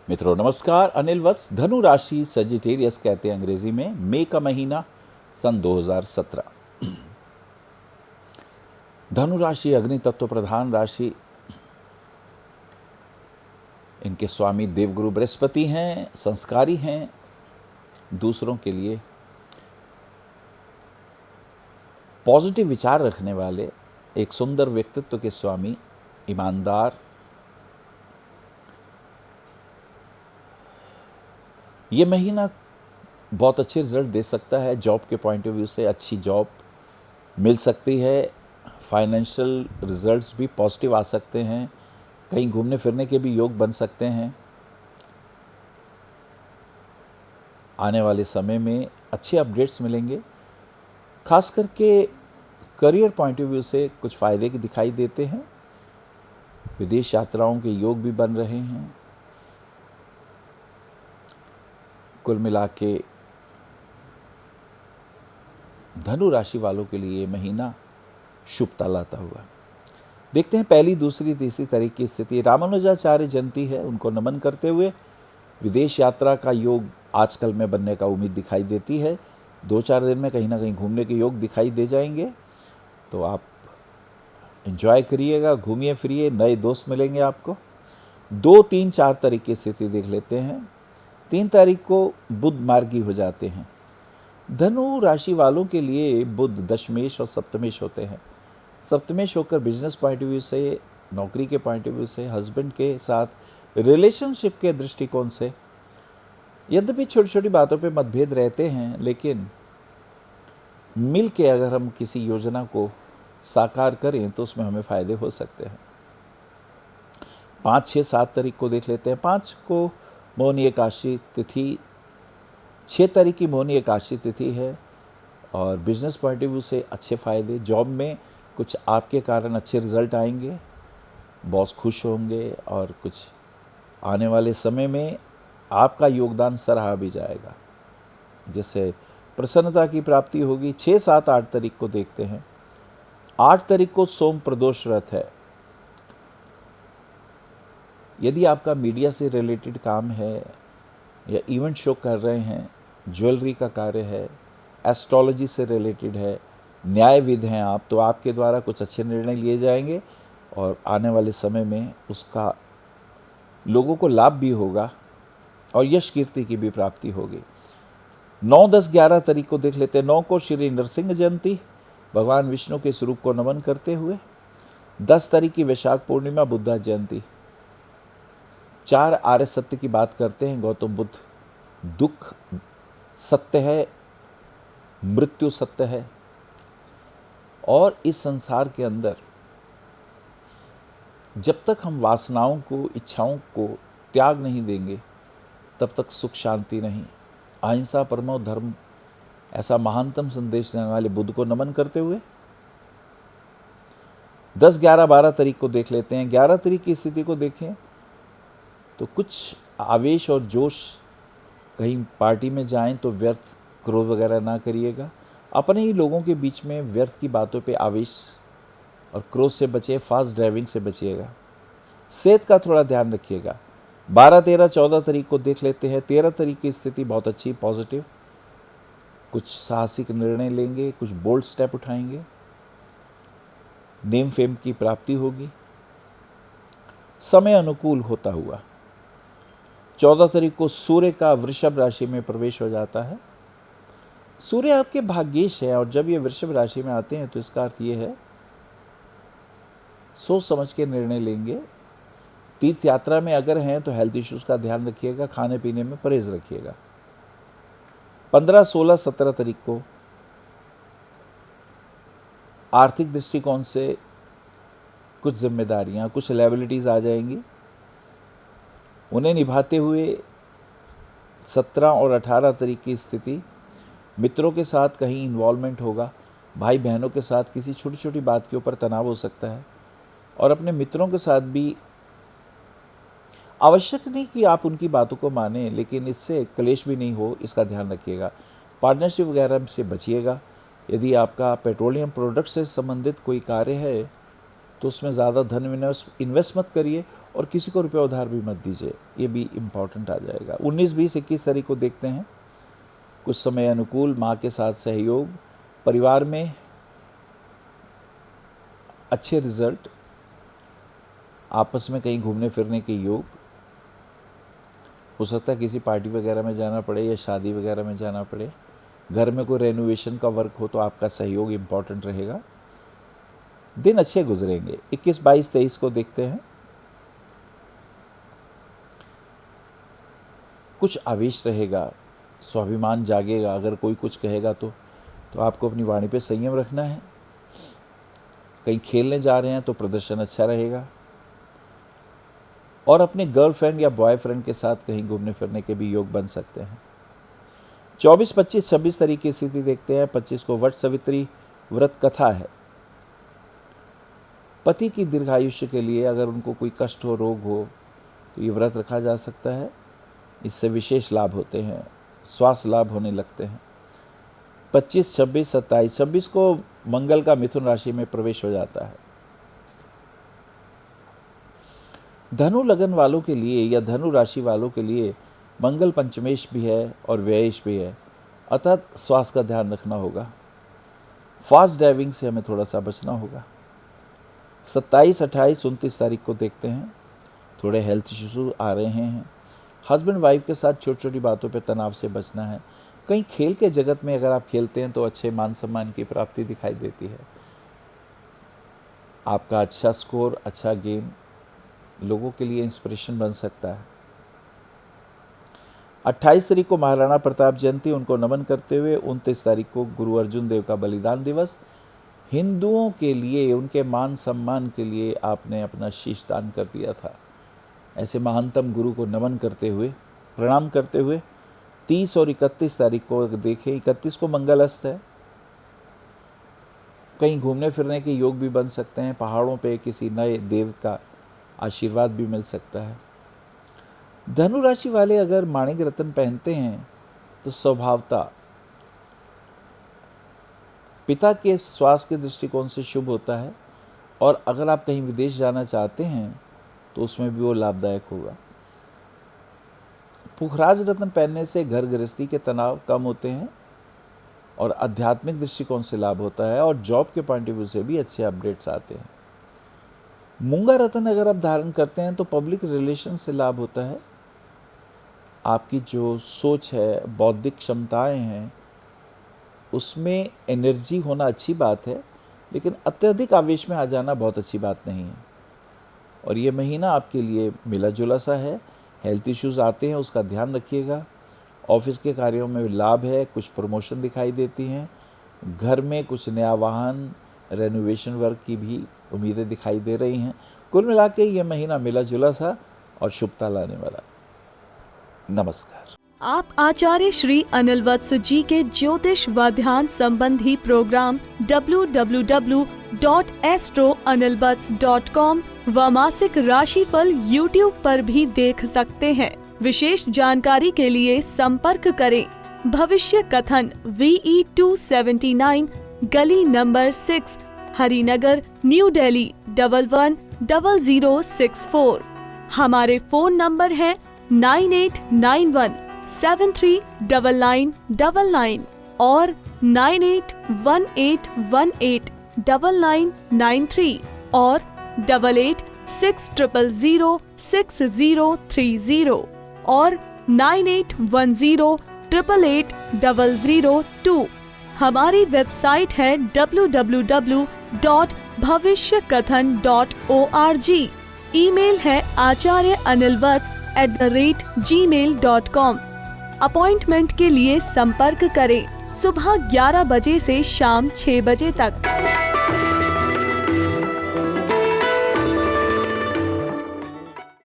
मित्रों नमस्कार। अनिल वत्स। धनु राशि सजिटेरियस कहते हैं अंग्रेजी में। मई का महीना सन 2017। धनु राशि अग्नि तत्व प्रधान राशि। इनके स्वामी देवगुरु बृहस्पति हैं, संस्कारी हैं, दूसरों के लिए पॉजिटिव विचार रखने वाले, एक सुंदर व्यक्तित्व के स्वामी, ईमानदार। ये महीना बहुत अच्छे रिजल्ट दे सकता है। जॉब के पॉइंट ऑफ व्यू से अच्छी जॉब मिल सकती है। फाइनेंशियल रिजल्ट्स भी पॉजिटिव आ सकते हैं। कहीं घूमने फिरने के भी योग बन सकते हैं। आने वाले समय में अच्छे अपडेट्स मिलेंगे। खास करके करियर पॉइंट ऑफ व्यू से कुछ फ़ायदे के दिखाई देते हैं। विदेश यात्राओं के योग भी बन रहे हैं। कुल मिला के धनु राशि वालों के लिए ये महीना शुभता लाता हुआ। देखते हैं पहली, दूसरी, तीसरी तारीख की स्थिति। रामानुजाचार्य जयंती है, उनको नमन करते हुए विदेश यात्रा का योग आजकल में बनने का उम्मीद दिखाई देती है। 2-4 दिन में कहीं ना कहीं घूमने के योग दिखाई दे जाएंगे, तो आप एंजॉय करिएगा, घूमिए फिरिए, नए दोस्त मिलेंगे आपको। 2, 3, 4 तारीख की स्थिति देख लेते हैं। 3 तारीख को बुध मार्गी हो जाते हैं। धनु राशि वालों के लिए बुध दशमेश और सप्तमेश होते हैं। सप्तमेश होकर बिजनेस पॉइंट ऑफ व्यू से, नौकरी के पॉइंट ऑफ व्यू से, हस्बैंड के साथ रिलेशनशिप के दृष्टिकोण से, यद्यपि छोटी छोटी बातों पे मतभेद रहते हैं, लेकिन मिल के अगर हम किसी योजना को साकार करें तो उसमें हमें फ़ायदे हो सकते हैं। 5, 6, 7 तारीख को देख लेते हैं। 5 को मौनी एकादशी तिथि, 6 तारीख की मौनी एकादशी तिथि है और बिजनेस पॉइंट ऑफ व्यू से अच्छे फ़ायदे। जॉब में कुछ आपके कारण अच्छे रिजल्ट आएंगे, बॉस खुश होंगे और कुछ आने वाले समय में आपका योगदान सराहा भी जाएगा, जिससे प्रसन्नता की प्राप्ति होगी। 6, 7, 8 तारीख को देखते हैं। 8 तारीख को सोम प्रदोष व्रत है। यदि आपका मीडिया से रिलेटेड काम है या इवेंट शो कर रहे हैं, ज्वेलरी का कार्य है, एस्ट्रोलॉजी से रिलेटेड है, न्यायविद हैं आप, तो आपके द्वारा कुछ अच्छे निर्णय लिए जाएंगे और आने वाले समय में उसका लोगों को लाभ भी होगा और यश कीर्ति की भी प्राप्ति होगी। 9, 10, 11 तारीख को देख लेते हैं। 9 को श्री नरसिंह जयंती, भगवान विष्णु के स्वरूप को नमन करते हुए। 10 तारीख की वैशाख पूर्णिमा, बुद्धा जयंती। 4 आर्य सत्य की बात करते हैं। गौतम बुद्ध, दुख सत्य है, मृत्यु सत्य है और इस संसार के अंदर जब तक हम वासनाओं को, इच्छाओं को त्याग नहीं देंगे तब तक सुख शांति नहीं। अहिंसा परमो धर्म, ऐसा महानतम संदेश देने वाले बुद्ध को नमन करते हुए 10, 11, 12 तारीख को देख लेते हैं। 11 तारीख की स्थिति को देखें तो कुछ आवेश और जोश, कहीं पार्टी में जाएं तो व्यर्थ क्रोध वगैरह ना करिएगा। अपने ही लोगों के बीच में व्यर्थ की बातों पे आवेश और क्रोध से बचिए, फास्ट ड्राइविंग से बचिएगा। सेहत का थोड़ा ध्यान रखिएगा। 12, 13, 14 तारीख को देख लेते हैं। 13 तारीख की स्थिति बहुत अच्छी, पॉजिटिव। कुछ साहसिक निर्णय लेंगे, कुछ बोल्ड स्टेप उठाएंगे, नेम फेम की प्राप्ति होगी। समय अनुकूल होता हुआ 14 तारीख को सूर्य का वृषभ राशि में प्रवेश हो जाता है। सूर्य आपके भाग्येश है और जब ये वृषभ राशि में आते हैं तो इसका अर्थ ये है, सोच समझ के निर्णय लेंगे। तीर्थ यात्रा में अगर हैं तो हेल्थ इश्यूज का ध्यान रखिएगा, खाने पीने में परहेज रखिएगा। 15, 16, 17 तारीख को आर्थिक दृष्टिकोण से कुछ जिम्मेदारियां, कुछ लायबिलिटीज आ जाएंगी। उन्हें निभाते हुए 17 और 18 तारीख की स्थिति, मित्रों के साथ कहीं इन्वॉल्वमेंट होगा। भाई बहनों के साथ किसी छोटी छोटी बात के ऊपर तनाव हो सकता है और अपने मित्रों के साथ भी आवश्यक नहीं कि आप उनकी बातों को मानें, लेकिन इससे क्लेश भी नहीं हो, इसका ध्यान रखिएगा। पार्टनरशिप वगैरह से बचिएगा। यदि आपका पेट्रोलियम प्रोडक्ट से संबंधित कोई कार्य है तो उसमें ज़्यादा धन इन्वेस्ट मत करिए और किसी को रुपया उधार भी मत दीजिए, ये भी इम्पॉर्टेंट आ जाएगा। 19, 20, 21 तारीख को देखते हैं। कुछ समय अनुकूल, माँ के साथ सहयोग, परिवार में अच्छे रिजल्ट, आपस में कहीं घूमने फिरने के योग, हो सकता है किसी पार्टी वगैरह में जाना पड़े या शादी वगैरह में जाना पड़े। घर में कोई रेनोवेशन का वर्क हो तो आपका सहयोग इम्पॉर्टेंट रहेगा। दिन अच्छे गुजरेंगे। 21, 22, 23 को देखते हैं। कुछ आवेश रहेगा, स्वाभिमान जागेगा। अगर कोई कुछ कहेगा तो आपको अपनी वाणी पे संयम रखना है। कहीं खेलने जा रहे हैं तो प्रदर्शन अच्छा रहेगा। और अपने गर्लफ्रेंड या बॉयफ्रेंड के साथ कहीं घूमने फिरने के भी योग बन सकते हैं। 24, 25, 26 तारीख की स्थिति देखते हैं। 25 को वट सावित्री व्रत कथा है। पति की दीर्घायुष्य के लिए अगर उनको कोई कष्ट हो, रोग हो, तो ये व्रत रखा जा सकता है। इससे विशेष लाभ होते हैं, स्वास्थ्य लाभ होने लगते हैं। 25, 26, 27, 26 को मंगल का मिथुन राशि में प्रवेश हो जाता है। धनु लगन वालों के लिए या धनु राशि वालों के लिए मंगल पंचमेश भी है और व्ययेश भी है, अतः स्वास्थ्य का ध्यान रखना होगा। फास्ट ड्राइविंग से हमें थोड़ा सा बचना होगा। 27, 28, 29 तारीख को देखते हैं। थोड़े हेल्थ इश्यूज आ रहे हैं। हस्बैंड वाइफ के साथ छोटी छोटी बातों पे तनाव से बचना है। कहीं खेल के जगत में अगर आप खेलते हैं तो अच्छे मान सम्मान की प्राप्ति दिखाई देती है। आपका अच्छा स्कोर, अच्छा गेम लोगों के लिए इंस्पिरेशन बन सकता है। 28 तारीख को महाराणा प्रताप जयंती, उनको नमन करते हुए 29 तारीख को गुरु अर्जुन देव का बलिदान दिवस। हिंदुओं के लिए, उनके मान सम्मान के लिए आपने अपना शीश दान कर दिया था। ऐसे महानतम गुरु को नमन करते हुए, प्रणाम करते हुए 30 और 31 तारीख को देखें। 31 को मंगल अस्त है। कहीं घूमने फिरने के योग भी बन सकते हैं। पहाड़ों पे किसी नए देव का आशीर्वाद भी मिल सकता है। धनु राशि वाले अगर माणिक रत्न पहनते हैं तो स्वभावता पिता के स्वास्थ्य के दृष्टिकोण से शुभ होता है। और अगर आप कहीं विदेश जाना चाहते हैं तो उसमें भी वो लाभदायक होगा। पुखराज रत्न पहनने से घर गृहस्थी के तनाव कम होते हैं और आध्यात्मिक दृष्टिकोण से लाभ होता है और जॉब के पॉइंट ऑफ व्यू से भी अच्छे अपडेट्स आते हैं। मूंगा रत्न अगर आप धारण करते हैं तो पब्लिक रिलेशन से लाभ होता है। आपकी जो सोच है, बौद्धिक क्षमताएं हैं, उसमें एनर्जी होना अच्छी बात है, लेकिन अत्यधिक आवेश में आ जाना बहुत अच्छी बात नहीं है। और ये महीना आपके लिए मिला जुला सा है। हेल्थ इश्यूज आते हैं, उसका ध्यान रखिएगा। ऑफिस के कार्यों में लाभ है, कुछ प्रमोशन दिखाई देती हैं। घर में कुछ नया वाहन, रेनोवेशन वर्क की भी उम्मीदें दिखाई दे रही हैं। कुल मिला के ये महीना मिला जुला सा और शुभता लाने वाला। नमस्कार। आप आचार्य श्री अनिल वत्स जी के ज्योतिष व ध्यान संबंधी प्रोग्राम www.astroanilvats.com व मासिक राशिफल YouTube पर भी देख सकते हैं। विशेष जानकारी के लिए संपर्क करें। भविष्य कथन VE 279 गली नंबर 6 हरिनगर न्यू दिल्ली 110064। हमारे फोन नंबर है 9891739999 और 9818189993 और 8860006030 और 9810880002। हमारी वेबसाइट है www.bhavishyakathan.org। ईमेल है acharyaanilvats@gmail.com। अपॉइंटमेंट के लिए संपर्क करें सुबह 11 बजे से शाम 6 बजे तक।